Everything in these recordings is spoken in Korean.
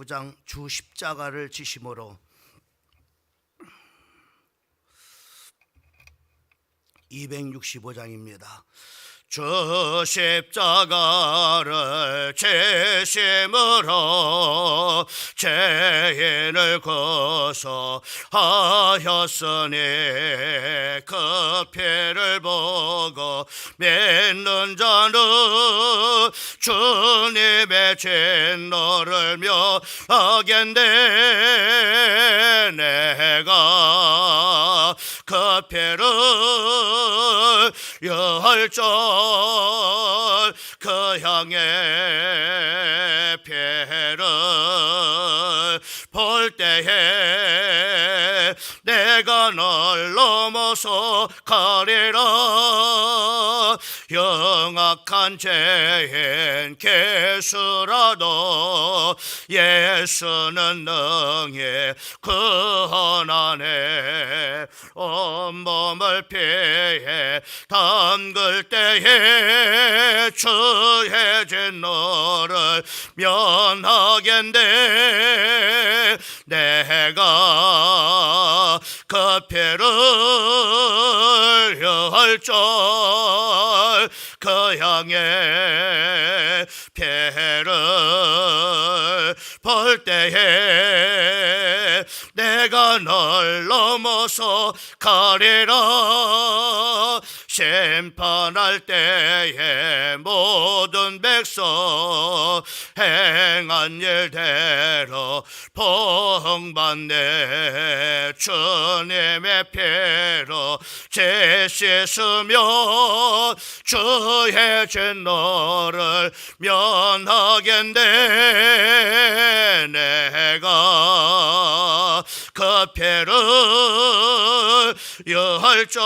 19장 주 십자가를 지심으로 265장입니다. 주 십자가를 지심으로 죄인을 고소하였으니 그 피를 보고 믿는 자는 주님의 진노를 멸하겠네. 내가 그 피를 열절 그 향의 피를 볼 때에 내가 널 넘어서 가리라. 영악한 죄인 개수라도 예수는 능히 구원하네. 온몸을 피해 담글 때에 주의 진노를 면하겠네. 내가 그 피를 열절 그 향의 피를 볼 때에 내가 널 넘어서 가리라. 심판할 때에 모든 백성 행한 일대로 복받네. 주님의 피로 죄 씻으면 주의 진노를 면하겠네. 내가 그 피를 열절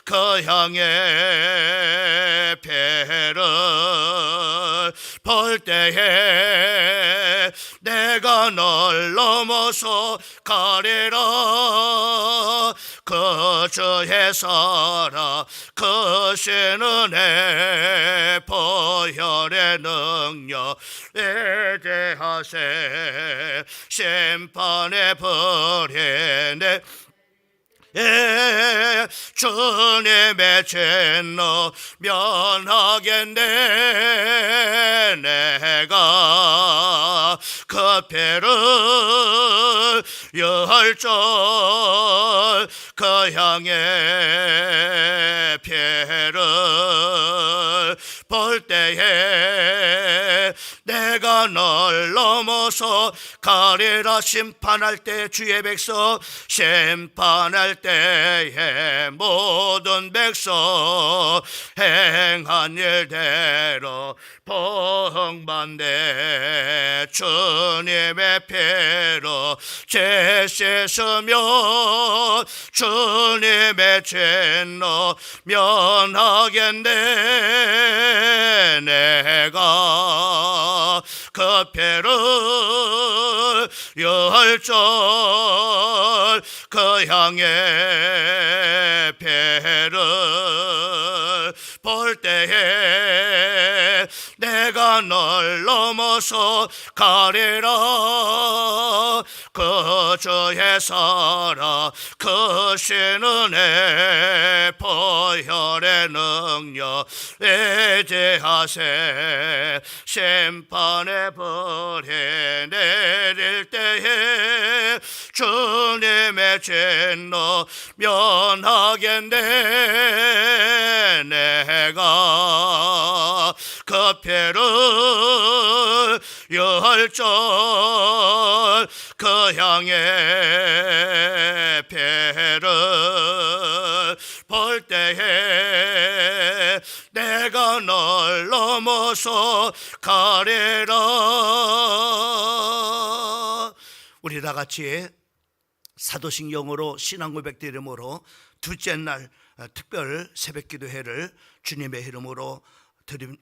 그 향의 피를 볼 때에 내가 널 넘어서 가리라. 그 주의 사랑 그 신은혜 보혈의 능력 대하세. 심판의 불에 내 주님의 진노 면하겠네. 내가 그 피를 열절 그 향의 피를 볼 때에 내가 널 넘어서 가리라. 심판할 때 주의 백성 심판할 때에 모든 백성 행한 일대로 복받네. 주님의 피로 죄 씻으면 주님의 진노 면하겠네. 내가 그 피를 열절 그 향의 피를 볼 때에 내가 널 넘어서 가리라. 그 주의 사랑 그 신은혜 보혈의 능력 대하세. 심판의 불이 내릴 때에 주님의 진노 면하겠네. 내가 그 피를 열절 그 향의 피를 볼 때에 내가 널 넘어서 가리라. 우리 다 같이 사도신경으로 신앙 고백 이름으로 둘째 날 특별 새벽 기도회를 주님의 이름으로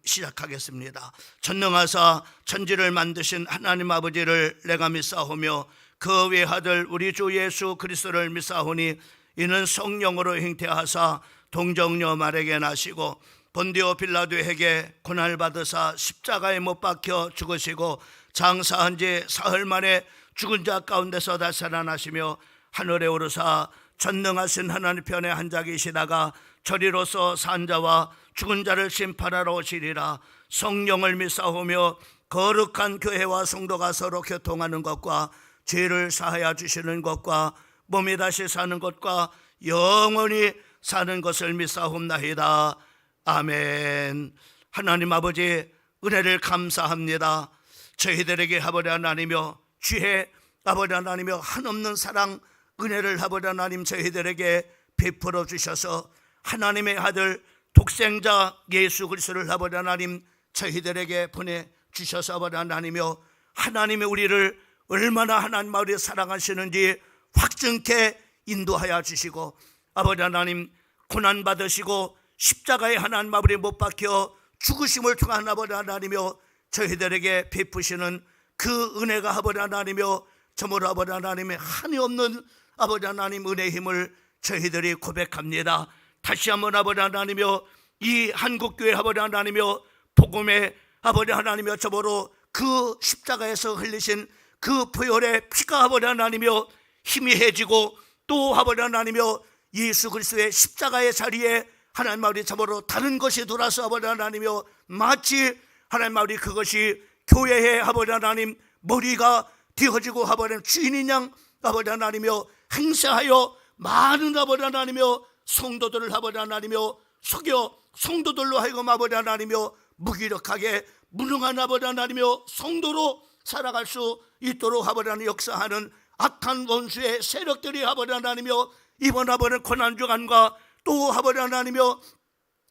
시작하겠습니다. 전능하사 천지를 만드신 하나님 아버지를 내가 믿사오며 그 외아들 우리 주 예수 그리스도를 믿사오니 이는 성령으로 잉태하사 동정녀 마리아에게 나시고 본디오 빌라도에게 고난을 받으사 십자가에 못 박혀 죽으시고 장사한 지 사흘 만에 죽은 자 가운데서 다시 살아나시며 하늘에 오르사 전능하신 하나님 편에 앉아 계시다가 저리로서 산 자와 죽은 자를 심판하러 오시리라. 성령을 믿사오며 거룩한 교회와 성도가 서로 교통하는 것과 죄를 사하여 주시는 것과 몸이 다시 사는 것과 영원히 사는 것을 믿사옵나이다. 아멘. 하나님 아버지, 은혜를 감사합니다. 저희들에게 아버지 하나님이여 주의 아버지 하나님이여 한없는 사랑 은혜를 아버지 하나님 저희들에게 베풀어 주셔서 하나님의 아들 독생자 예수 그리스도를 아버지 하나님 저희들에게 보내주셔서 아버지 하나님이여 하나님의 우리를 얼마나 하나님 우리를 사랑하시는지 확증케 인도하여 주시고 아버지 하나님 고난받으시고 십자가에 하나님 아버지 못 박혀 죽으심을 통한 아버지 하나님이여 저희들에게 베푸시는 그 은혜가 아버지 하나님이여 저모로 아버지 하나님의 한이 없는 아버지 하나님 은혜의 힘을 저희들이 고백합니다. 다시 한번 아버지 하나님이여 이 한국교회 아버지 하나님이여 복음의 아버지 하나님이여 저모로 그 십자가에서 흘리신 그 보혈의 피가 아버지 하나님이여 희미해지고 또 아버지 하나님이여 예수 그리스도의 십자가의 자리에 하나님 아버지 저모로 다른 것이 돌아서 아버지 하나님이여 마치 하나님 아버지 그것이 교회의 아버지 하나님 머리가 되어지고 아버지 주인인 양 아버지 하나님이여 행사하여 많은 아버지 하나님이여 성도들을 아버지 하나님이여 속여 성도들로 하여금 아버지 하나님이여 무기력하게 무능한 아버지 하나님이여 성도로 살아갈 수 있도록 아버지 하나님 역사하는 악한 원수의 세력들이 아버지 하나님이여 이번 아버지 고난주간과 또 아버지 하나님이여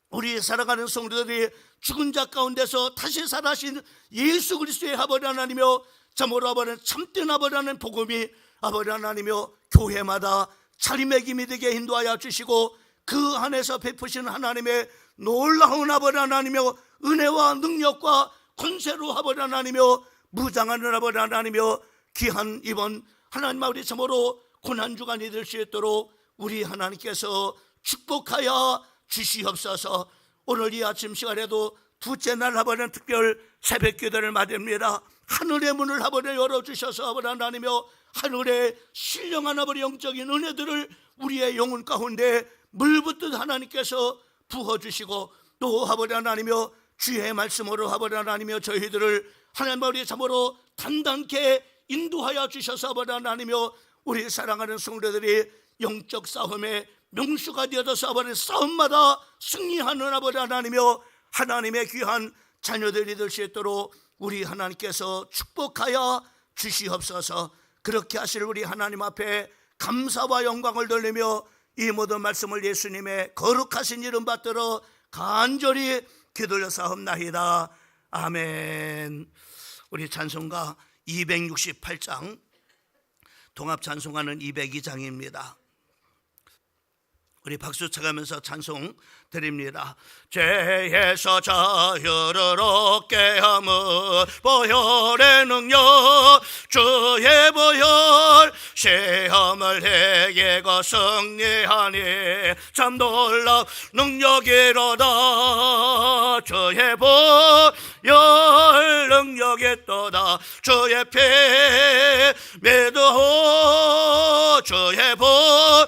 우리 살아가는 성도들이 죽은 자 가운데서 다시 살아신 예수 그리스도의 아버지 하나님이여 참으로 아버지 참된 아버지 하나님 복음이 아버지 하나님이여 교회마다 자리매김이 되게 인도하여 주시고 그 안에서 베푸시는 하나님의 놀라운 아버지 하나님이여 은혜와 능력과 권세로 아버지 하나님이여 무장하는 아버지 하나님이여 귀한 이번 하나님 아버지 참으로 고난주간이 될 수 있도록 우리 하나님께서 축복하여 주시옵소서. 오늘 이 아침 시간에도 둘째 날 아버지 특별 새벽 기도를 맞입니다. 하늘의 문을 아버지 열어주셔서 아버지 하나님이여 하늘의 신령한 아버지 영적인 은혜들을 우리의 영혼 가운데 물붓듯 하나님께서 부어주시고 또 아버지 하나님이여 주의 말씀으로 아버지 하나님이여 저희들을 하나님 아버지 참으로 단단케 인도하여 주셔서 아버지 하나님이여 우리 사랑하는 성도들이 영적 싸움에 명수가 되어서 아버지 싸움마다 승리하는 아버지 하나님이여 하나님의 귀한 자녀들이 될 수 있도록 우리 하나님께서 축복하여 주시옵소서. 그렇게 하실 우리 하나님 앞에 감사와 영광을 돌리며 이 모든 말씀을 예수님의 거룩하신 이름 받들어 간절히 기도려 사옵나이다. 아멘. 우리 찬송가 268장 동합 찬송가는 202장입니다. 우리 박수 쳐가면서 찬송 드립니다. 죄에서 자유를 얻게 함은 보혈의 능력 주의 보혈 시험을 해결하고 승리하니 참 놀라운 능력이로다. 주의 보혈 능력이 또다. 주의 피 믿어 주의 보혈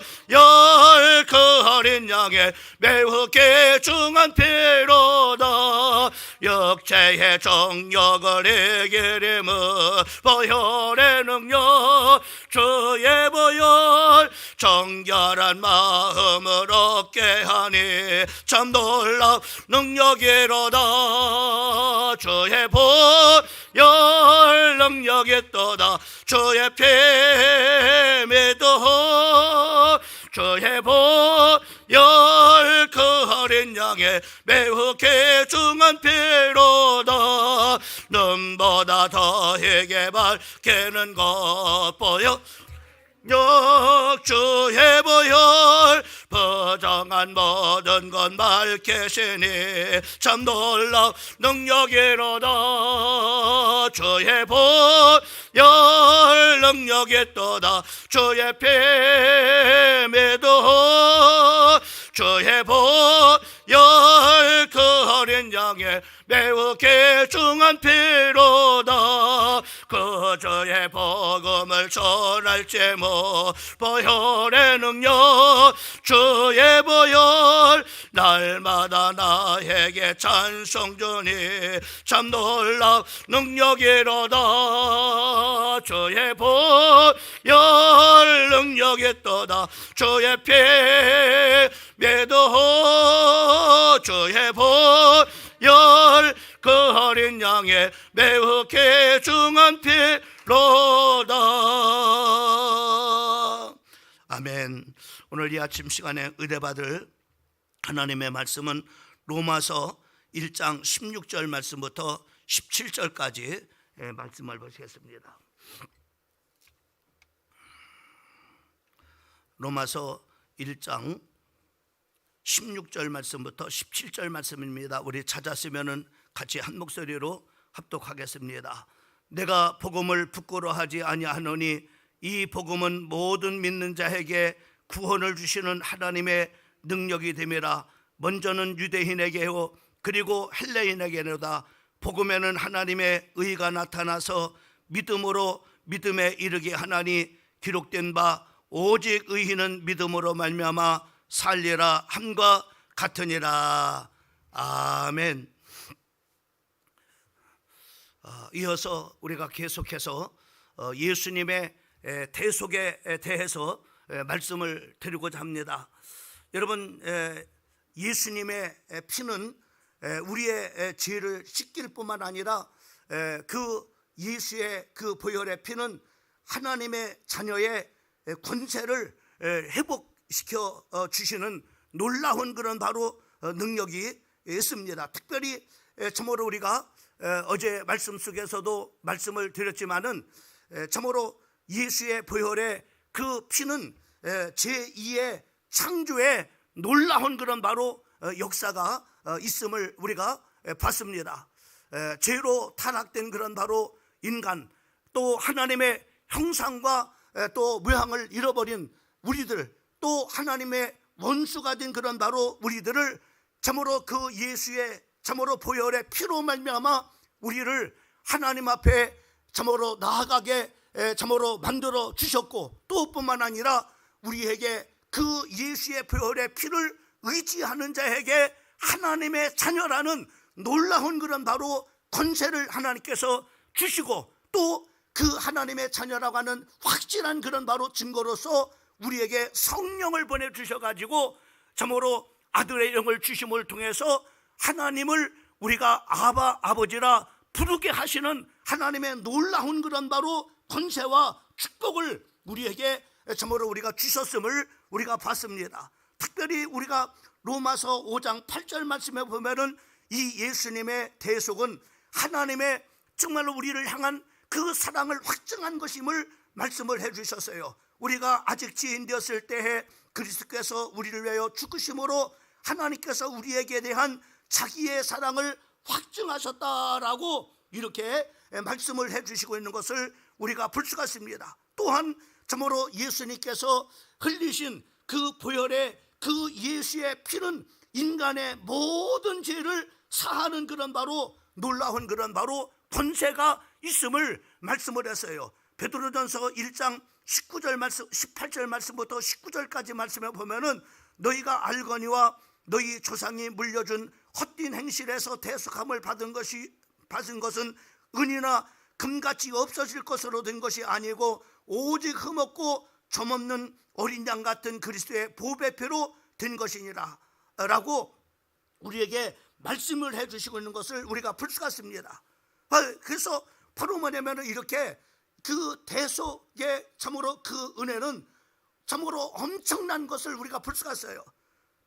그 어린 양의 매우 귀중한 피로다. 육체의 정욕을 이기림은 보혈의 능력 주의 보혈 정결한 마음을 얻게 하니 참 놀라운 능력이로다. 주의 보혈 능력이 또다. 주의 피 믿어 주의 보혈 그 어린 양의 매우 귀중한 피로다. 눈보다 더하게 밝히는 것 보혈 주의 보혈 부정한 모든 것 밝히시니 참 놀라운 능력이로다. 주의 보혈 능력이 또다. 주의 피 믿어 주의 보혈 그 어린 양의 매우 귀중한 피로다. 그저의 복음을 전할지 뭐 보혈의 능력 주의 보혈 날마다 나에게 찬송 주니 참 놀라운 능력이로다. 주의 보혈 능력이 떠다. 주의 피 믿어 주의 보혈 그 어린 양의 매우 귀중한 피로다. 아멘. 오늘 이 아침 시간에 의뢰받을 하나님의 말씀은 로마서 1장 16절 말씀부터 17절까지 말씀을 보시겠습니다. 로마서 1장 16절 말씀부터 17절 말씀입니다. 우리 찾았으면 같이 한 목소리로 합독하겠습니다. 내가 복음을 부끄러워하지 아니하노니 이 복음은 모든 믿는 자에게 구원을 주시는 하나님의 능력이 됨이라. 먼저는 유대인에게요 그리고 헬레인에게로다. 복음에는 하나님의 의가 나타나서 믿음으로 믿음에 이르게 하나니 기록된 바 오직 의인은 믿음으로 말미암아 살리라 함과 같으니라. 아멘. 이어서 우리가 계속해서 예수님의 대속에 대해서 말씀을 드리고자 합니다. 여러분, 예수님의 피는 우리의 죄를 씻길 뿐만 아니라 그 예수의 그 보혈의 피는 하나님의 자녀의 권세를 회복시켜 주시는 놀라운 그런 바로 능력이 있습니다. 특별히 참으로 우리가 어제 말씀 속에서도 말씀을 드렸지만은 참으로 예수의 보혈의 그 피는 제2의 창조의 놀라운 그런 바로 역사가 있음을 우리가 봤습니다. 죄로 타락된 그런 바로 인간, 또 하나님의 형상과 또 모양을 잃어버린 우리들, 또 하나님의 원수가 된 그런 바로 우리들을 참으로 그 예수의 참으로 보혈의 피로 말미암아 우리를 하나님 앞에 참으로 나아가게 참으로 만들어 주셨고, 또 뿐만 아니라 우리에게 그 예수의 보혈의 피를 의지하는 자에게 하나님의 자녀라는 놀라운 그런 바로 권세를 하나님께서 주시고, 또 그 하나님의 자녀라고 하는 확실한 그런 바로 증거로서 우리에게 성령을 보내주셔가지고 참으로 아들의 영을 주심을 통해서 하나님을 우리가 아바 아버지라 부르게 하시는 하나님의 놀라운 그런 바로 권세와 축복을 우리에게 참으로 우리가 주셨음을 우리가 봤습니다. 특별히 우리가 로마서 5장 8절 말씀에 보면은 이 예수님의 대속은 하나님의 정말로 우리를 향한 그 사랑을 확증한 것임을 말씀을 해주셨어요. 우리가 아직 지인 되었을 때에 그리스도께서 우리를 위하여 죽으심으로 하나님께서 우리에게 대한 자기의 사랑을 확증하셨다라고 이렇게 말씀을 해주시고 있는 것을 우리가 볼 수가 있습니다. 또한 참으로 예수님께서 흘리신 그 보혈의 그 예수의 피는 인간의 모든 죄를 사하는 그런 바로 놀라운 그런 바로 권세가 있음을 말씀을 했어요. 베드로전서 1장 19절 말씀, 18절 말씀부터 19절까지 말씀에 보면은 너희가 알거니와 너희 조상이 물려준 헛된 행실에서 대속함을 받은 것은 은이나 금같이 없어질 것으로 된 것이 아니고 오직 흠없고 점없는 어린 양 같은 그리스도의 보배 피로 된 것이니라 라고 우리에게 말씀을 해주시고 있는 것을 우리가 볼 수가 있습니다. 그래서 바로 뭐냐면 이렇게 그 대속의 참으로 그 은혜는 참으로 엄청난 것을 우리가 볼 수가 있어요.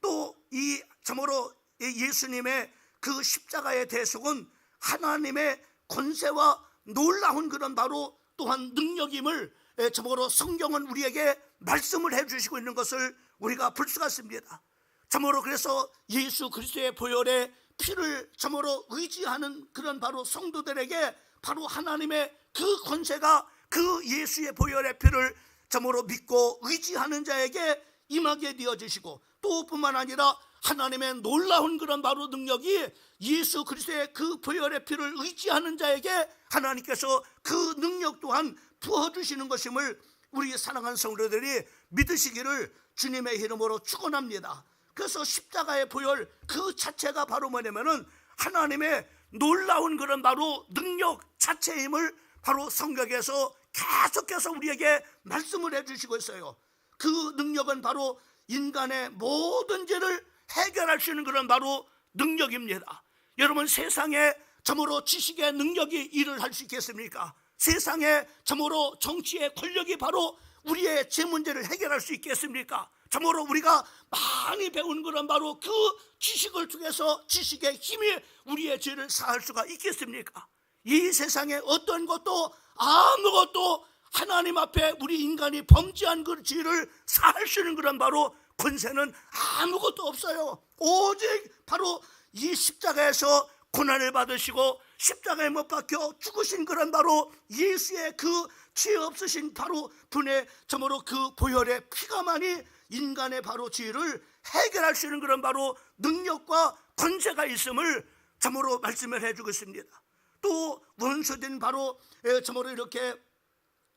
또 이 참으로 예수님의 그 십자가의 대속은 하나님의 권세와 놀라운 그런 바로 또한 능력임을 참으로 성경은 우리에게 말씀을 해주시고 있는 것을 우리가 볼 수가 있습니다. 참으로 그래서 예수 그리스도의 보혈의 피를 참으로 의지하는 그런 바로 성도들에게 바로 하나님의 그 권세가 그 예수의 보혈의 피를 참으로 믿고 의지하는 자에게 임하게 되어지시고, 또 뿐만 아니라 하나님의 놀라운 그런 바로 능력이 예수 그리스도의 그 보혈의 피를 의지하는 자에게 하나님께서 그 능력 또한 부어주시는 것임을 우리 사랑하는 성도들이 믿으시기를 주님의 이름으로 축원합니다. 그래서 십자가의 보혈 그 자체가 바로 뭐냐면은 하나님의 놀라운 그런 바로 능력 자체임을 바로 성경에서 계속해서 우리에게 말씀을 해주시고 있어요. 그 능력은 바로 인간의 모든 죄를 해결할 수 있는 그런 바로 능력입니다. 여러분, 세상에 참으로 지식의 능력이 일을 할 수 있겠습니까? 세상에 참으로 정치의 권력이 바로 우리의 죄 문제를 해결할 수 있겠습니까? 참으로 우리가 많이 배운 그런 바로 그 지식을 통해서 지식의 힘이 우리의 죄를 사할 수가 있겠습니까? 이 세상에 어떤 것도 아무것도 하나님 앞에 우리 인간이 범죄한 그 죄를 사할 수 있는 그런 바로 권세는 아무것도 없어요. 오직 바로 이 십자가에서 고난을 받으시고 십자가에 못 박혀 죽으신 그런 바로 예수의 그 죄 없으신 바로 분의 참으로 그 보혈의 피가만이 인간의 바로 죄를 해결할 수 있는 그런 바로 능력과 권세가 있음을 참으로 말씀을 해주고 있습니다. 또 원수된 바로 참으로 이렇게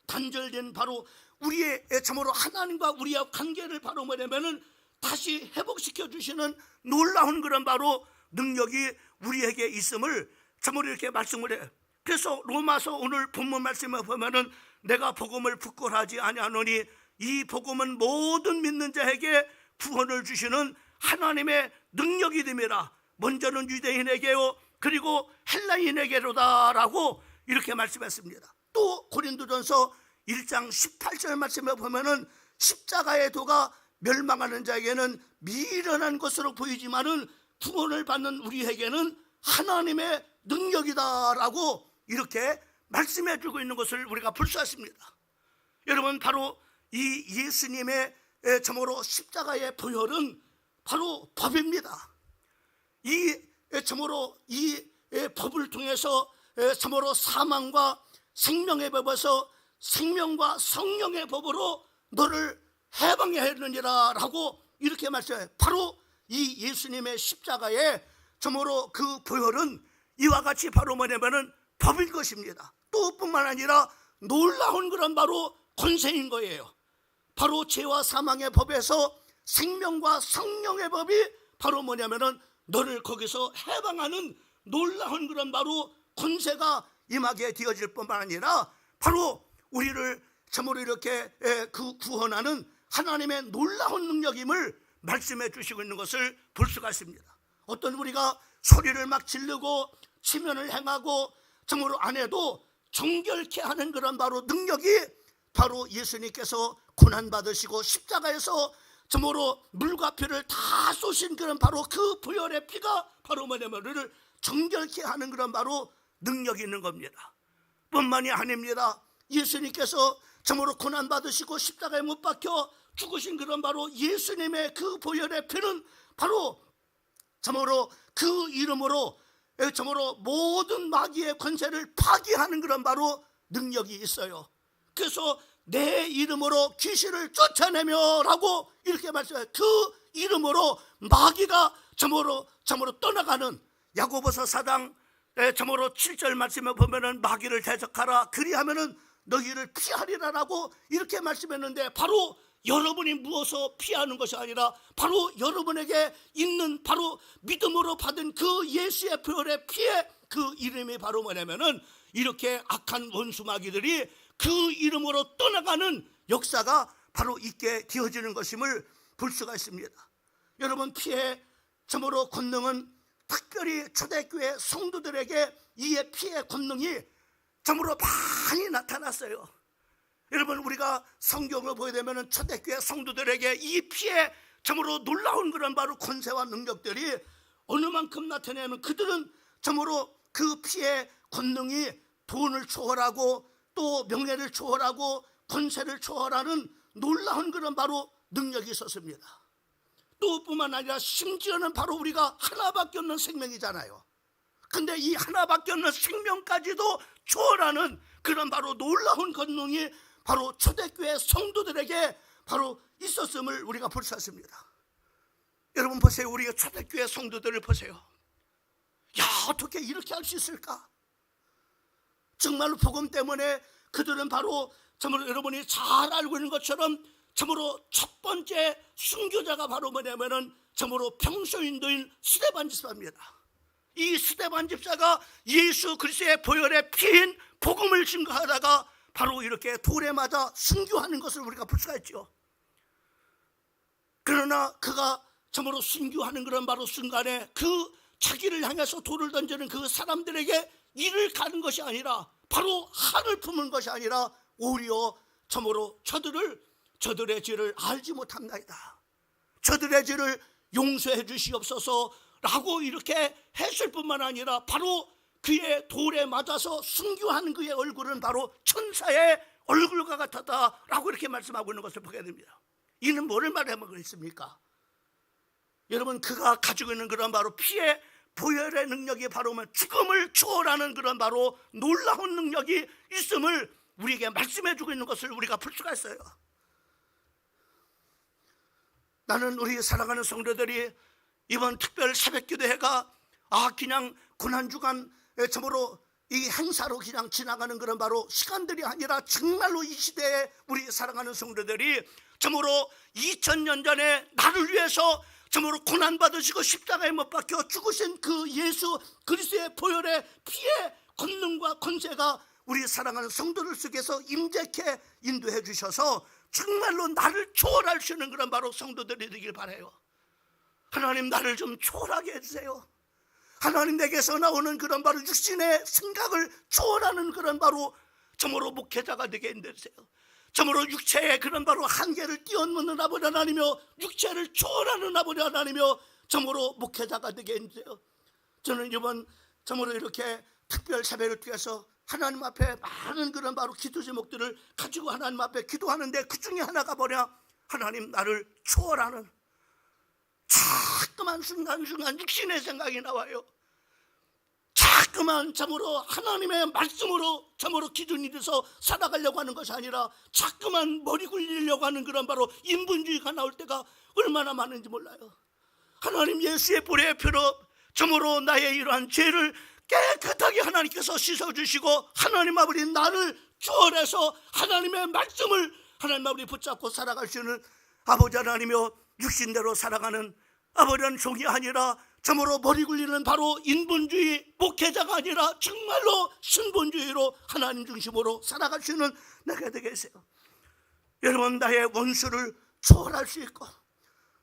단절된 바로 우리의 참으로 하나님과 우리의 관계를 바로 뭐냐면은 다시 회복시켜 주시는 놀라운 그런 바로 능력이 우리에게 있음을 참으로 이렇게 말씀을 해요. 그래서 로마서 오늘 본문 말씀을 보면은 내가 복음을 부끄러워하지 아니하노니 이 복음은 모든 믿는 자에게 구원을 주시는 하나님의 능력이 됨이라. 먼저는 유대인에게요 그리고 헬라인에게로다라고 이렇게 말씀했습니다. 또 고린도전서 1장 18절 말씀에 보면은 십자가의 도가 멸망하는 자에게는 미련한 것으로 보이지만은 구원을 받는 우리에게는 하나님의 능력이다라고 이렇게 말씀해 주고 있는 것을 우리가 볼 수 있습니다. 여러분, 바로 이 예수님의 참으로 십자가의 보혈은 바로 법입니다. 이 참으로 이 법을 통해서 참으로 사망과 생명의 법에서 생명과 성령의 법으로 너를 해방해야 하느니라 라고 이렇게 말씀해요. 바로 이 예수님의 십자가의 참으로 그 보혈은 이와 같이 바로 뭐냐면은 법인 것입니다. 또 뿐만 아니라 놀라운 그런 바로 권세인 거예요. 바로 죄와 사망의 법에서 생명과 성령의 법이 바로 뭐냐면은 너를 거기서 해방하는 놀라운 그런 바로 권세가 임하게 되어질 뿐만 아니라 바로 우리를 참으로 이렇게 그 구원하는 하나님의 놀라운 능력임을 말씀해 주시고 있는 것을 볼 수가 있습니다. 어떤 우리가 소리를 막 지르고 치면을 행하고 참으로 안 해도 정결케 하는 그런 바로 능력이 바로 예수님께서 고난받으시고 십자가에서 참으로 물과 피를 다 쏘신 그런 바로 그 보혈의 피가 바로 뭐냐면 우리를 정결케 하는 그런 바로 능력이 있는 겁니다. 뿐만이 아닙니다. 예수님께서 참으로 고난받으시고 십자가에 못 박혀 죽으신 그런 바로 예수님의 그 보혈의 피는 바로 참으로 그 이름으로 참으로 모든 마귀의 권세를 파괴하는 그런 바로 능력이 있어요. 그래서 내 이름으로 귀신을 쫓아내며 라고 이렇게 말씀해요. 그 이름으로 마귀가 참으로 떠나가는 야고보서 4장 참으로 7절 말씀에 보면은 마귀를 대적하라 그리하면은 너희를 피하리라라고 이렇게 말씀했는데 바로 여러분이 무엇을 피하는 것이 아니라 바로 여러분에게 있는 바로 믿음으로 받은 그 예수의 보혈의 피의 그 이름이 바로 뭐냐면은 이렇게 악한 원수 마귀들이 그 이름으로 떠나가는 역사가 바로 있게 되어지는 것임을 볼 수가 있습니다. 여러분, 피의 참으로 권능은 특별히 초대교회 성도들에게 이 피의 권능이 참으로 많이 나타났어요. 여러분, 우리가 성경을 보게 되면 초대교회 성도들에게 이 피의 참으로 놀라운 그런 바로 권세와 능력들이 어느 만큼 나타내면 그들은 참으로 그 피의 권능이 돈을 초월하고 또 명예를 초월하고 권세를 초월하는 놀라운 그런 바로 능력이 있었습니다. 또 뿐만 아니라 심지어는 바로 우리가 하나밖에 없는 생명이잖아요. 근데 이 하나밖에 없는 생명까지도 초월하는 그런 바로 놀라운 권능이 바로 초대교회 성도들에게 바로 있었음을 우리가 볼 수 있습니다. 여러분 보세요. 우리가 초대교회 성도들을 보세요. 야, 어떻게 이렇게 할 수 있을까? 정말로 복음 때문에 그들은 바로 참으로 여러분이 잘 알고 있는 것처럼 참으로 첫 번째 순교자가 바로 뭐냐면은 참으로 평소인도인 스데반 집사입니다. 이 스데반 집사가 예수 그리스도의 보혈에 피인 복음을 증거하다가 바로 이렇게 돌에 맞아 순교하는 것을 우리가 볼 수가 있죠. 그러나 그가 참으로 순교하는 그런 바로 순간에 그 자기를 향해서 돌을 던지는 그 사람들에게 이를 가는 것이 아니라 바로 한을 품은 것이 아니라 오히려 참으로 저들의 죄를 알지 못합니다. 저들의 죄를 용서해 주시옵소서 라고 이렇게 했을 뿐만 아니라 바로 그의 돌에 맞아서 순교하는 그의 얼굴은 바로 천사의 얼굴과 같았다라고 이렇게 말씀하고 있는 것을 보게 됩니다. 이는 뭐를 말하고 있습니까? 여러분, 그가 가지고 있는 그런 바로 피의 보혈의 능력이 바로 죽음을 초월하는 그런 바로 놀라운 능력이 있음을 우리에게 말씀해 주고 있는 것을 우리가 볼 수가 있어요. 나는 우리 사랑하는 성도들이 이번 특별 새벽기도회가 그냥 고난주간 참으로 이 행사로 그냥 지나가는 그런 바로 시간들이 아니라 정말로 이 시대에 우리 사랑하는 성도들이 참으로 2000년 전에 나를 위해서 참으로 고난받으시고 십자가에 못 박혀 죽으신 그 예수 그리스도의 보혈의 피의 권능과 권세가 우리 사랑하는 성도들 속에서 임재케 인도해 주셔서 정말로 나를 초월할 수 있는 그런 바로 성도들이 되길 바라요. 하나님, 나를 좀 초월하게 해주세요. 하나님, 내게서 나오는 그런 바로 육신의 생각을 초월하는 그런 바로 참으로 목회자가 되게 해주세요. 참으로 육체의 그런 바로 한계를 뛰어넘는 아버지 하나님이며 육체를 초월하는 아버지 하나님이며 참으로 목회자가 되게 해주세요. 저는 이번 참으로 이렇게 특별 새벽을 통해서 하나님 앞에 많은 그런 바로 기도 제목들을 가지고 하나님 앞에 기도하는데 그 중에 하나가 뭐냐? 하나님, 나를 초월하는 자꾸만 순간순간 육신의 생각이 나와요. 자꾸만 참으로 하나님의 말씀으로 참으로 기준이 돼서 살아가려고 하는 것이 아니라 자꾸만 머리 굴리려고 하는 그런 바로 인본주의가 나올 때가 얼마나 많은지 몰라요. 하나님, 예수의 보혈의 피로 참으로 나의 이러한 죄를 깨끗하게 하나님께서 씻어주시고 하나님 아버지, 나를 초월해서 하나님의 말씀을 하나님 아버지 붙잡고 살아갈 수 있는 아버지 하나님이여, 육신대로 살아가는 아버지는 종이 아니라 참으로 머리 굴리는 바로 인본주의 목회자가 아니라 정말로 신본주의로 하나님 중심으로 살아갈 수 있는 내가 되게 하세요. 여러분, 나의 원수를 초월할 수 있고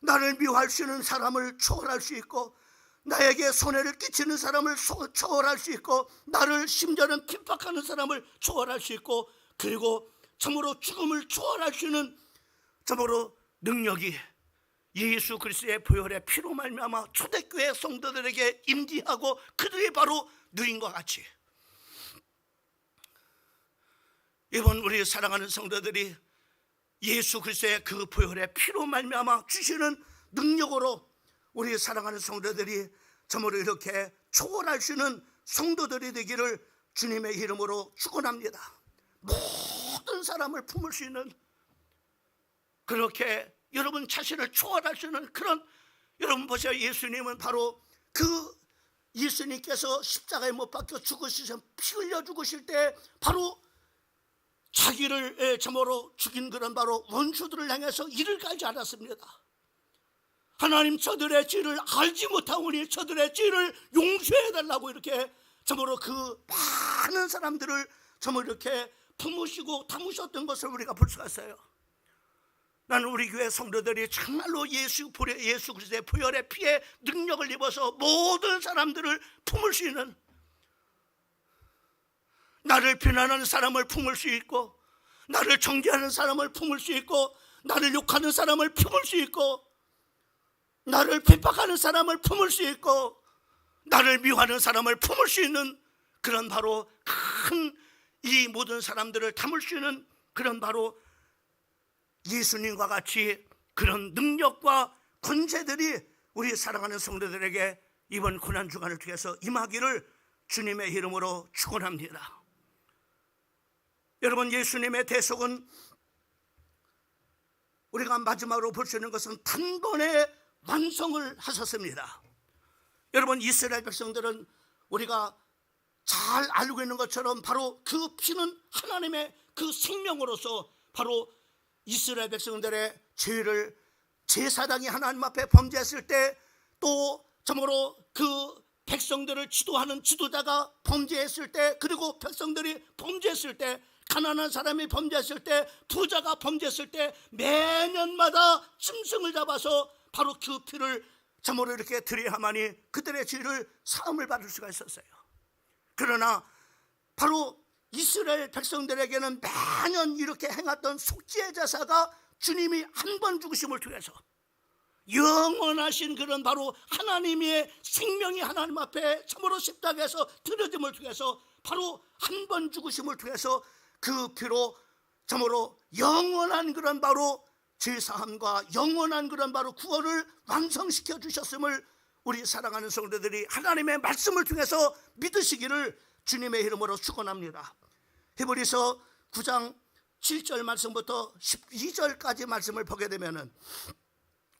나를 미워할 수 있는 사람을 초월할 수 있고 나에게 손해를 끼치는 사람을 초월할 수 있고 나를 심지어는 핍박하는 사람을 초월할 수 있고 그리고 참으로 죽음을 초월할 수 있는 참으로 능력이 예수 그리스도의 보혈의 피로 말미암아 초대교회 성도들에게 임재하고 그들이 바로 누인과 같이 이번 우리 사랑하는 성도들이 예수 그리스도의 그 보혈의 피로 말미암아 주시는 능력으로 우리 사랑하는 성도들이 참으로 이렇게 초월할 수 있는 성도들이 되기를 주님의 이름으로 축원합니다. 모든 사람을 품을 수 있는 그렇게 여러분 자신을 초월할 수 있는 그런, 여러분 보세요. 예수님은 바로 그 예수님께서 십자가에 못 박혀 죽으시서 피 흘려 죽으실 때 바로 자기를 참으로 죽인 그런 바로 원수들을 향해서 이를 갈지 않았습니다. 하나님, 저들의 죄를 알지 못하오니 저들의 죄를 용서해달라고 이렇게 참으로 그 많은 사람들을 참으로 이렇게 품으시고 담으셨던 것을 우리가 볼 수가 있어요. 나는 우리 교회 성도들이 정말로 예수 그리스도의 보혈의 피의 능력을 입어서 모든 사람들을 품을 수 있는, 나를 비난하는 사람을 품을 수 있고 나를 정죄하는 사람을 품을 수 있고 나를 욕하는 사람을 품을 수 있고 나를 핍박하는 사람을 품을 수 있고 나를 미워하는 사람을 품을 수 있는 그런 바로 큰 이 모든 사람들을 담을 수 있는 그런 바로 예수님과 같이 그런 능력과 권세들이 우리 사랑하는 성도들에게 이번 고난주간을 통해서 임하기를 주님의 이름으로 축원합니다. 여러분, 예수님의 대속은 우리가 마지막으로 볼 수 있는 것은 단번에 완성을 하셨습니다. 여러분, 이스라엘 백성들은 우리가 잘 알고 있는 것처럼 바로 그 피는 하나님의 그 생명으로서 바로 이스라엘 백성들의 죄를 제사장이 하나님 앞에 범죄했을 때, 또 참으로 그 백성들을 지도하는 지도자가 범죄했을 때, 그리고 백성들이 범죄했을 때, 가난한 사람이 범죄했을 때, 부자가 범죄했을 때 매년마다 짐승을 잡아서 바로 그 피를 참으로 이렇게 드려야만이 그들의 죄를 사함을 받을 수가 있었어요. 그러나 바로 이스라엘 백성들에게는 매년 이렇게 행했던 속죄 제사가 주님이 한 번 죽으심을 통해서 영원하신 그런 바로 하나님의 생명이 하나님 앞에 참으로 십자가에서 드려짐을 통해서 바로 한 번 죽으심을 통해서 그 피로 참으로 영원한 그런 바로 죄사함과 영원한 그런 바로 구원을 완성시켜 주셨음을 우리 사랑하는 성도들이 하나님의 말씀을 통해서 믿으시기를 주님의 이름으로 축원합니다. 히브리서 9장 7절 말씀부터 12절까지 말씀을 보게 되면은,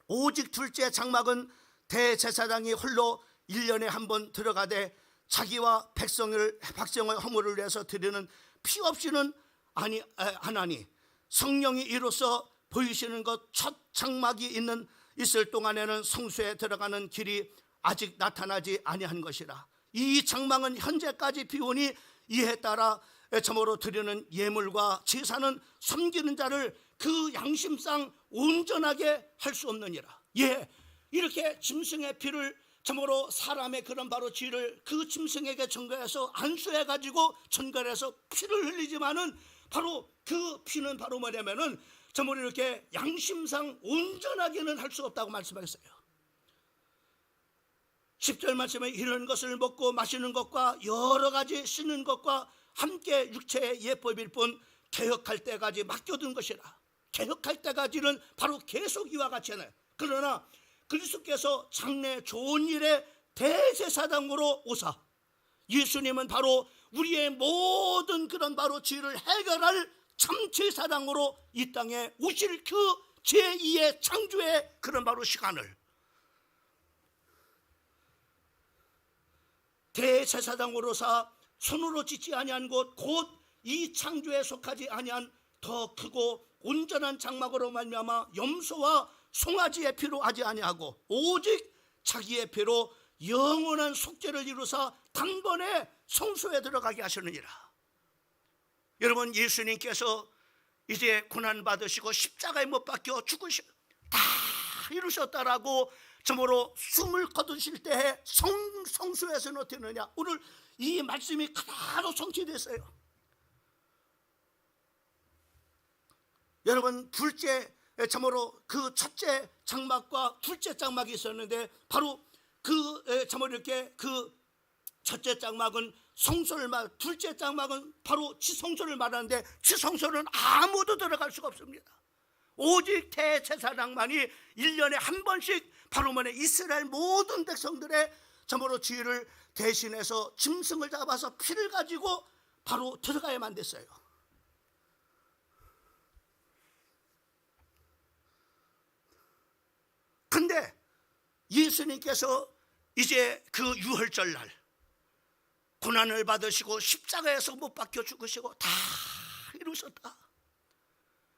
오직 둘째 장막은 대제사장이 홀로 1년에 한 번 들어가되 자기와 백성의 허물을 위해서 드리는 피 없이는 하나니, 성령이 이로써 보이시는 것 첫 장막이 있을 동안에는 성소에 들어가는 길이 아직 나타나지 아니한 것이라. 이 장막은 현재까지 비오니 이에 따라 참으로 드리는 예물과 제사는 섬기는 자를 그 양심상 온전하게 할 수 없느니라. 예, 이렇게 짐승의 피를 참으로 사람의 그런 바로 죄를 그 짐승에게 전가해서 안수해가지고 전가해서 피를 흘리지만은 바로 그 피는 바로 뭐냐면은 참으로 이렇게 양심상 온전하게는 할 수 없다고 말씀하셨어요. 10절 말씀에 이런 것을 먹고 마시는 것과 여러 가지 씻는 것과 함께 육체의 예법일 뿐 개혁할 때까지 맡겨둔 것이라. 개혁할 때까지는 바로 계속 이와 같이 하나요. 그러나 그리스도께서 장래 좋은 일의 대제사장으로 오사, 예수님은 바로 우리의 모든 그런 바로 죄를 해결할 참 제사장으로 이 땅에 오실 그 제2의 창조의 그런 바로 시간을 대제사장으로서 손으로 짓지 아니한 곳 곧 이 창조에 속하지 아니한 더 크고 온전한 장막으로 말미암아 염소와 송아지의 피로 하지 아니하고 오직 자기의 피로 영원한 속죄를 이루사 단번에 성소에 들어가게 하셨느니라. 여러분, 예수님께서 이제 고난 받으시고 십자가에 못 박혀 죽으시고 다 이루셨다라고 참으로 숨을 거두실 때에 성소에서는 어떻게 되느냐. 오늘 이 말씀이 그대로 성취됐어요. 여러분, 둘째 참으로 그 첫째 장막과 둘째 장막이 있었는데 바로 그 참으로 이렇게 그 첫째 장막은 성소를 둘째 장막은 바로 지성소를 말하는데 지성소는 아무도 들어갈 수가 없습니다. 오직 대제사장만이 1년에 한 번씩 바로 뭐냐 이스라엘 모든 백성들의 참으로 죄를 대신해서 짐승을 잡아서 피를 가지고 바로 들어가야만 됐어요. 근데 예수님께서 이제 그 유월절 날 고난을 받으시고 십자가에서 못 박혀 죽으시고 다 이루셨다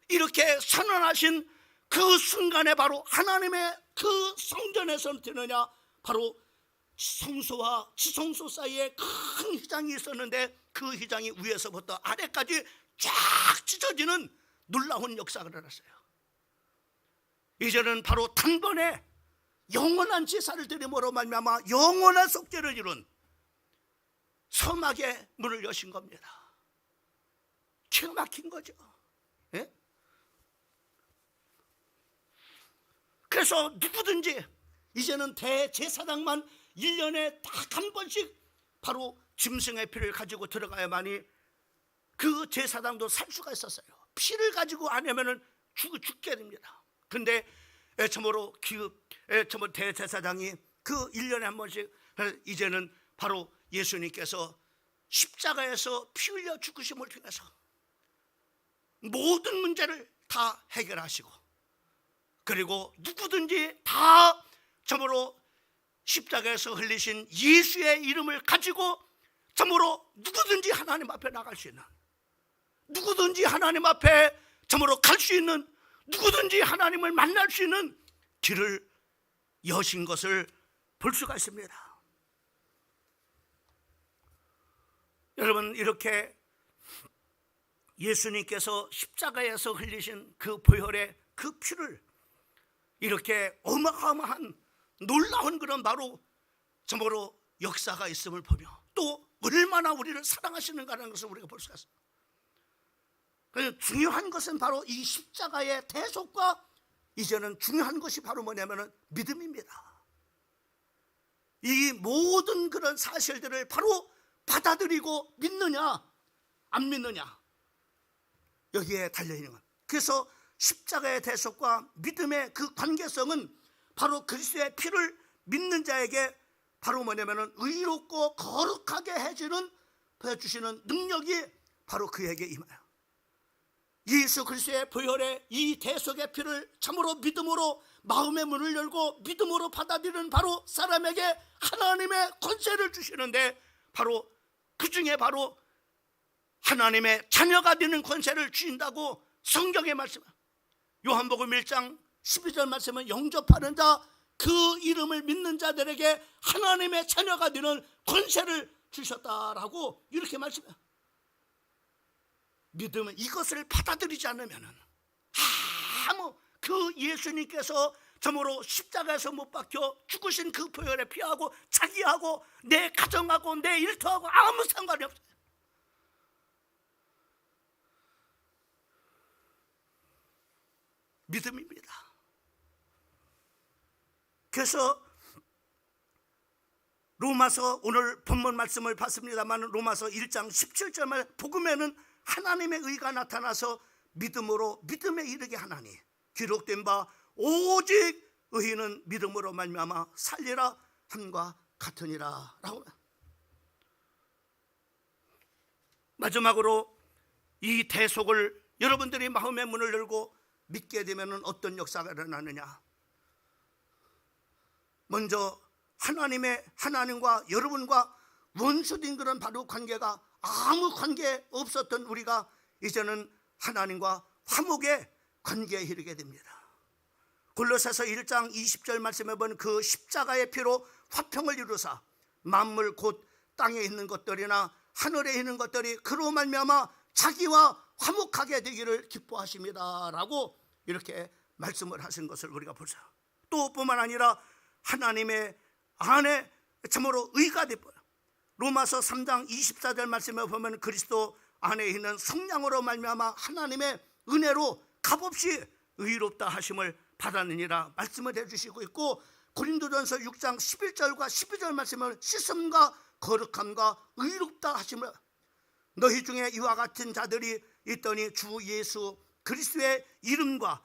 이렇게 선언하신 그 순간에 바로 하나님의 그 성전에서 되느냐 바로 성소와 지성소 사이에 큰 휘장이 있었는데 그 휘장이 위에서부터 아래까지 쫙 찢어지는 놀라운 역사가 일어났어요. 이제는 바로 단번에 영원한 제사를 드림으로 말미암아 영원한 속죄를 이룬 서막의 문을 여신 겁니다. 기가 막힌 거죠. 예? 그래서 누구든지 이제는 대제사장만 1년에 딱 한 번씩 바로 짐승의 피를 가지고 들어가야만이 그 제사장도 살 수가 있었어요. 피를 가지고 안 하면은 죽게 됩니다. 근데 참으로 참으로 대제사장이 그 1년에 한 번씩 이제는 바로 예수님께서 십자가에서 피 흘려 죽으심을 통해서 모든 문제를 다 해결하시고 그리고 누구든지 다 참으로 십자가에서 흘리신 예수의 이름을 가지고 참으로 누구든지 하나님 앞에 나갈 수 있는, 누구든지 하나님 앞에 참으로 갈 수 있는, 누구든지 하나님을 만날 수 있는 길을 여신 것을 볼 수가 있습니다. 여러분, 이렇게 예수님께서 십자가에서 흘리신 그 보혈의 그 피를, 이렇게 어마어마한 놀라운 그런 바로 참으로 역사가 있음을 보며 또 얼마나 우리를 사랑하시는가라는 것을 우리가 볼 수가 있습니다. 그래서 중요한 것은 바로 이 십자가의 대속과 이제는 중요한 것이 바로 뭐냐면 믿음입니다. 이 모든 그런 사실들을 바로 받아들이고 믿느냐 안 믿느냐, 여기에 달려있는 것. 그래서 십자가의 대속과 믿음의 그 관계성은 바로 그리스도의 피를 믿는 자에게 바로 뭐냐면 의롭고 거룩하게 해주시는 능력이 바로 그에게 임해요. 예수 그리스도의 보혈의 이 대속의 피를 참으로 믿음으로 마음의 문을 열고 믿음으로 받아들이는 바로 사람에게 하나님의 권세를 주시는데, 바로 그 중에 바로 하나님의 자녀가 되는 권세를 주신다고 성경에 말씀합니다. 요한복음 1장 12절 말씀은 영접하는 자, 그 이름을 믿는 자들에게 하나님의 자녀가 되는 권세를 주셨다라고 이렇게 말씀해요. 믿음은 이것을 받아들이지 않으면 아무 그 예수님께서 참으로 십자가에서 못 박혀 죽으신 그 보혈의 피하고 자기하고 내 가정하고 내 일터하고 아무 상관이 없어요. 믿음입니다. 그래서 로마서, 오늘 본문 말씀을 봤습니다만 로마서 1장 17절만 복음에는 하나님의 의가 나타나서 믿음으로 믿음에 이르게 하나니 기록된 바 오직 의인은 믿음으로 말미암아 살리라 함과 같으니라 라고. 마지막으로 이 대속을 여러분들이 마음의 문을 열고 믿게 되면 어떤 역사가 일어나느냐. 먼저 하나님과 여러분과 원수된 그런 바로 관계가 아무 관계 없었던 우리가 이제는 하나님과 화목의 관계에 이르게 됩니다. 골로새서 1장 20절 말씀해 보면 그 십자가의 피로 화평을 이루사 만물 곧 땅에 있는 것들이나 하늘에 있는 것들이 그로 말미암아 자기와 화목하게 되기를 기뻐하십니다 라고 이렇게 말씀을 하신 것을 우리가 보자. 또 뿐만 아니라 하나님의 안에 참으로 의가 되어요. 로마서 3장 24절 말씀에 보면 그리스도 안에 있는 성령으로 말미암아 하나님의 은혜로 값없이 의롭다 하심을 받았느니라 말씀을 해주시고 있고, 고린도전서 6장 11절과 12절 말씀은 씻음과 거룩함과 의롭다 하심을, 너희 중에 이와 같은 자들이 있더니 주 예수 그리스도의 이름과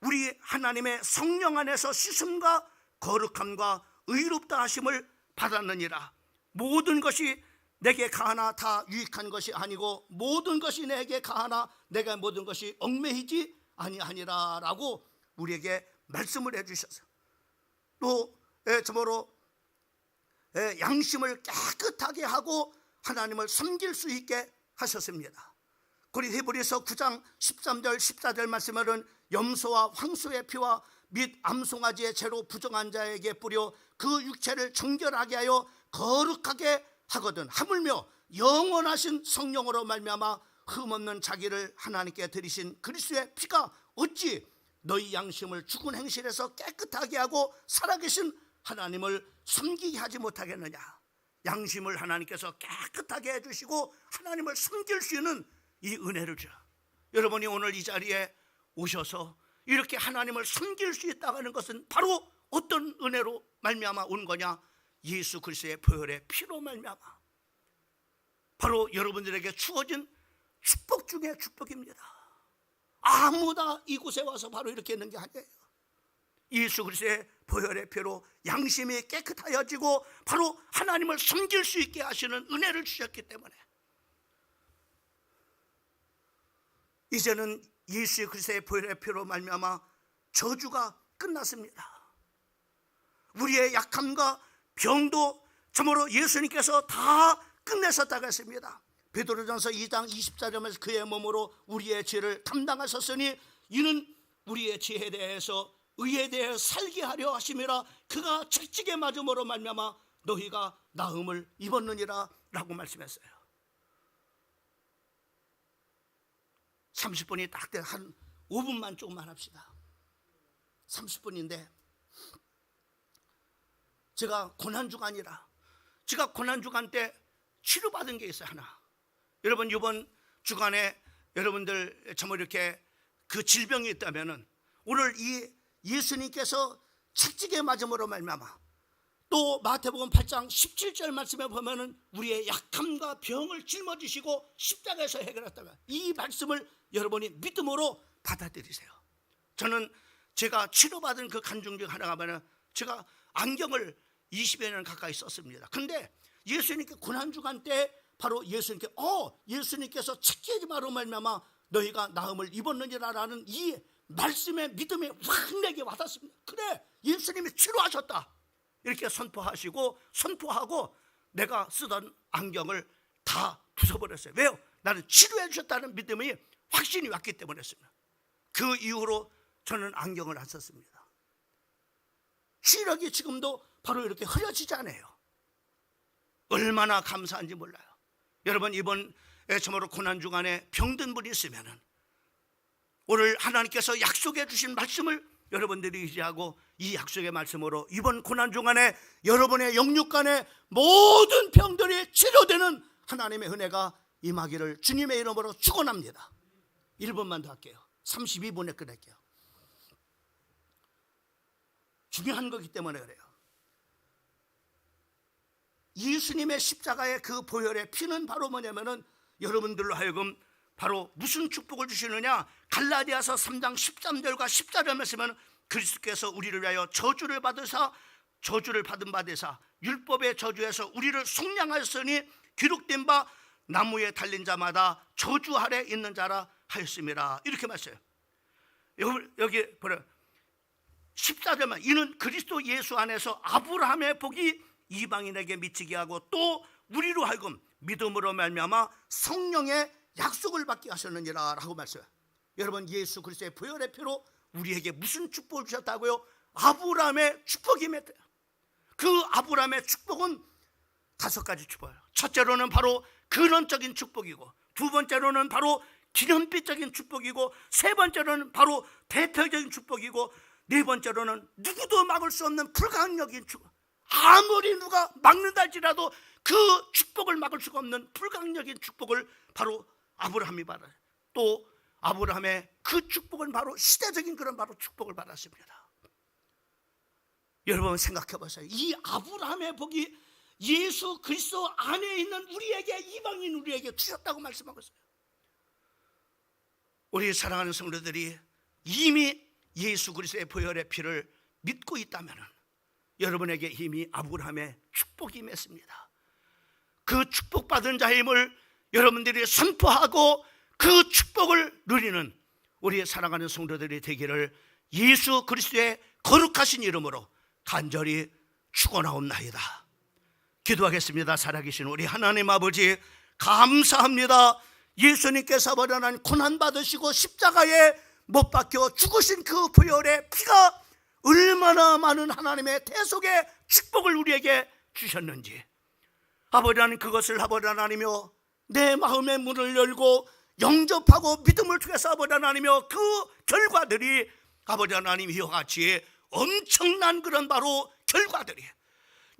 우리 하나님의 성령 안에서 씻음과 거룩함과 의롭다 하심을 받았느니라. 모든 것이 내게 가하나 다 유익한 것이 아니고 모든 것이 내게 가하나 내가 모든 것이 얽매이지 아니하니라 라고 우리에게 말씀을 해주셔서, 또 참으로 양심을 깨끗하게 하고 하나님을 섬길 수 있게 하셨습니다. 그리고 히브리서 9장 13절 14절 말씀에는 염소와 황소의 피와 및 암송아지의 죄로 부정한 자에게 뿌려 그 육체를 정결하게 하여 거룩하게 하거든 하물며 영원하신 성령으로 말미암아 흠없는 자기를 하나님께 드리신 그리스도의 피가 어찌 너희 양심을 죽은 행실에서 깨끗하게 하고 살아계신 하나님을 섬기게 하지 못하겠느냐. 양심을 하나님께서 깨끗하게 해주시고 하나님을 섬길 수 있는 이 은혜를 줘. 여러분이 오늘 이 자리에 오셔서 이렇게 하나님을 섬길 수 있다는 것은 바로 어떤 은혜로 말미암아 온 거냐? 예수 그리스도의 보혈의 피로 말미암아 바로 여러분들에게 주어진 축복 중에 축복입니다. 아무나 이곳에 와서 바로 이렇게 있는 게 아니에요. 예수 그리스도의 보혈의 피로 양심이 깨끗하여지고 바로 하나님을 섬길 수 있게 하시는 은혜를 주셨기 때문에 이제는 예수 그리스도의 보혈의 피로 말미암아 저주가 끝났습니다. 우리의 약함과 병도 참으로 예수님께서 다 끝내셨다고 했습니다. 베드로전서 2장 24절에서 그의 몸으로 우리의 죄를 담당하셨으니 이는 우리의 죄에 대해서 의에 대해 살게 하려 하심이라. 그가 채찍에 맞음으로 말미암아 너희가 나음을 입었느니라 라고 말씀했어요. 30분이 딱 돼. 한 5분만 조금만 합시다. 30분인데 제가 고난주간이라, 제가 고난주간 때 치료받은 게 있어요. 하나. 여러분 이번 주간에 여러분들 참 이렇게 그 질병이 있다면은 오늘 이 예수님께서 채찍에 맞음으로 말미암아, 또 마태복음 8장 17절 말씀에 보면은 우리의 약함과 병을 짊어지시고 십자가에서 해결했다가, 이 말씀을 여러분이 믿음으로 받아들이세요. 저는 제가 치료받은 그 간증 중 하나가 뭐냐면, 제가 안경을 20여 년 가까이 썼습니다. 근데 예수님께 고난주간 때 바로 예수님께서 채찍에 맞음으로 말미암아 너희가 나음을 입었느니라 라는 이 말씀의 믿음이 확 내게 와닿습니다. 그래, 예수님이 치료하셨다 이렇게 선포하고 내가 쓰던 안경을 다 부숴버렸어요. 왜요? 나는 치료해 주셨다는 믿음이 확신이 왔기 때문이었습니다. 그 이후로 저는 안경을 안 썼습니다. 시력이 지금도 바로 이렇게 흐려지지 않아요. 얼마나 감사한지 몰라요. 여러분 이번 참으로 고난주간에 병든 분이 있으면은 오늘 하나님께서 약속해 주신 말씀을 여러분들이 의지하고 이 약속의 말씀으로 이번 고난주간에 여러분의 영육간의 모든 병들이 치료되는 하나님의 은혜가 임하기를 주님의 이름으로 축원합니다. 1분만 더 할게요. 32분에 끝낼게요. 중요한 거기 때문에 그래요. 예수님의 십자가의 그 보혈의 피는 바로 뭐냐면은 여러분들로 하여금 바로 무슨 축복을 주시느냐, 갈라디아서 3장 13절과 14절 말씀은 그리스도께서 우리를 위하여 저주를 받은 바 되사 율법의 저주에서 우리를 속량하였으니 기록된 바 나무에 달린 자마다 저주 아래 있는 자라 하였음이라. 이렇게 말해요. 여기 보라 14절만, 이는 그리스도 예수 안에서 아브라함의 복이 이방인에게 미치게 하고 또 우리로 하여금 믿음으로 말미암아 성령의 약속을 받게 하셨느니라 라고 말씀해요. 여러분 예수 그리스도의 보혈의 피로 우리에게 무슨 축복을 주셨다고요? 아브라함의 축복이 맺어요. 그 아브라함의 축복은 5가지 축복이에요. 첫째로는 바로 근원적인 축복이고, 두 번째로는 바로 기념비적인 축복이고, 세 번째로는 바로 대표적인 축복이고, 네 번째로는 누구도 막을 수 없는 불가항력인 축복. 아무리 누가 막는다 할지라도 그 축복을 막을 수가 없는 불가항력인 축복을 바로 아브라함이 받아요. 또 아브라함의 그 축복은 바로 시대적인 그런 바로 축복을 받았습니다. 여러분 생각해 보세요. 이 아브라함의 복이 예수 그리스도 안에 있는 우리에게, 이방인 우리에게 주셨다고 말씀하고 있어요. 우리 사랑하는 성도들이 이미 예수 그리스도의 보혈의 피를 믿고 있다면 여러분에게 이미 아브라함의 축복이 맺습니다. 그 축복받은 자의 힘을 여러분들이 선포하고 그 축복을 누리는 우리의 사랑하는 성도들이 되기를 예수 그리스도의 거룩하신 이름으로 간절히 축원하옵나이다. 기도하겠습니다. 살아계신 우리 하나님 아버지, 감사합니다. 예수님께서 버려난 고난 받으시고 십자가에 못 박혀 죽으신 그 보혈의 피가 얼마나 많은 하나님의 대속의 축복을 우리에게 주셨는지, 아버지 하나님 그것을 아버지 하나님이여 내 마음의 문을 열고 영접하고 믿음을 통해서 아버지 하나님이여 그 결과들이 아버지 하나님 이와 같이 엄청난 그런 바로 결과들이,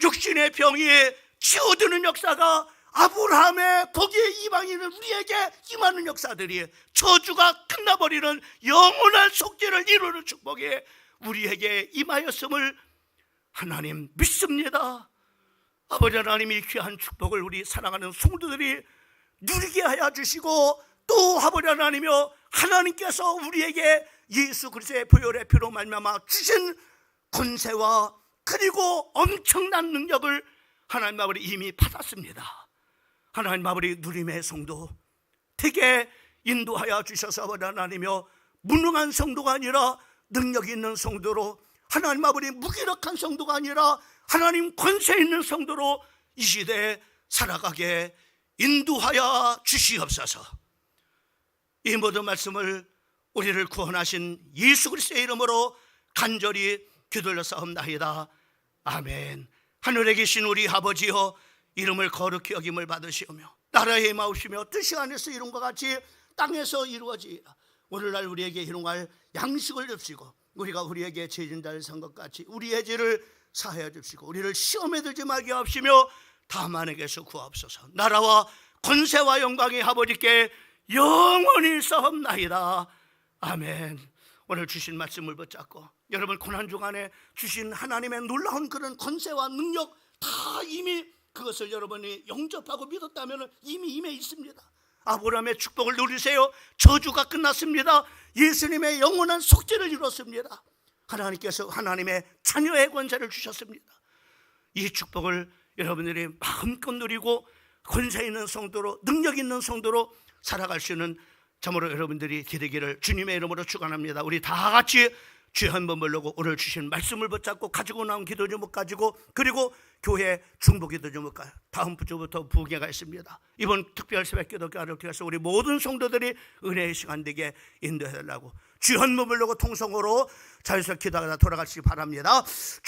육신의 병이 치유되는 역사가, 아브라함의 복의 이방인은 우리에게 임하는 역사들이, 저주가 끝나버리는 영원한 속죄를 이루는 축복이 우리에게 임하였음을 하나님 믿습니다. 아버지 하나님이 귀한 축복을 우리 사랑하는 성도들이 누리게 하여 주시고, 또 아버지 하나님이여 하나님께서 우리에게 예수 그리스도의 보혈의 피로 말미암아 주신 권세와 그리고 엄청난 능력을 하나님 아버지 이미 받았습니다. 하나님 아버지 누림의 성도 되게 인도하여 주셔서 아버지 하나님이여 무능한 성도가 아니라 능력 있는 성도로 하나님 아버지 무기력한 성도가 아니라 하나님 권세 있는 성도로 이 시대에 살아가게 인도하여 주시옵소서. 이 모든 말씀을 우리를 구원하신 예수 그리스도의 이름으로 간절히 기도하옵나이다. 아멘. 하늘에 계신 우리 아버지여, 이름을 거룩히 여김을 받으시오며 나라의 마옵시며 뜻이 안에서 이룬 것 같이 땅에서 이루어지라. 오늘날 우리에게 일용할 양식을 줍시고 우리가 우리에게 죄진 자를 산 것 같이 우리의 죄를 사하여 줍시고 우리를 시험에 들지 말게 하옵시며 다만에게서 구하옵소서. 나라와 권세와 영광이 아버지께 영원히 있사옵나이다. 아멘. 오늘 주신 말씀을 붙잡고 여러분 고난 주간에 주신 하나님의 놀라운 그런 권세와 능력 다 이미 그것을 여러분이 영접하고 믿었다면 이미 임해 있습니다. 아브라함의 축복을 누리세요. 저주가 끝났습니다. 예수님의 영원한 속죄를 이뤘습니다. 하나님께서 하나님의 자녀의 권세를 주셨습니다. 이 축복을 여러분들이 마음껏 누리고 권세 있는 성도로, 능력 있는 성도로 살아갈 수 있는 참으로 여러분들이 되기를 주님의 이름으로 축원합니다. 우리 다 같이 주의 한 번 부르고 오늘 주신 말씀을 붙잡고 가지고 나온 기도 제목 가지고, 그리고 교회 중보 기도 제목, 다음 주부터 부흥회가 있습니다. 이번 특별 새벽 기도회를 통해서 우리 모든 성도들이 은혜의 시간 되게 인도해달라고 주의 한 번 부르고 통성으로 자유스럽게 기도하다 돌아가시기 바랍니다.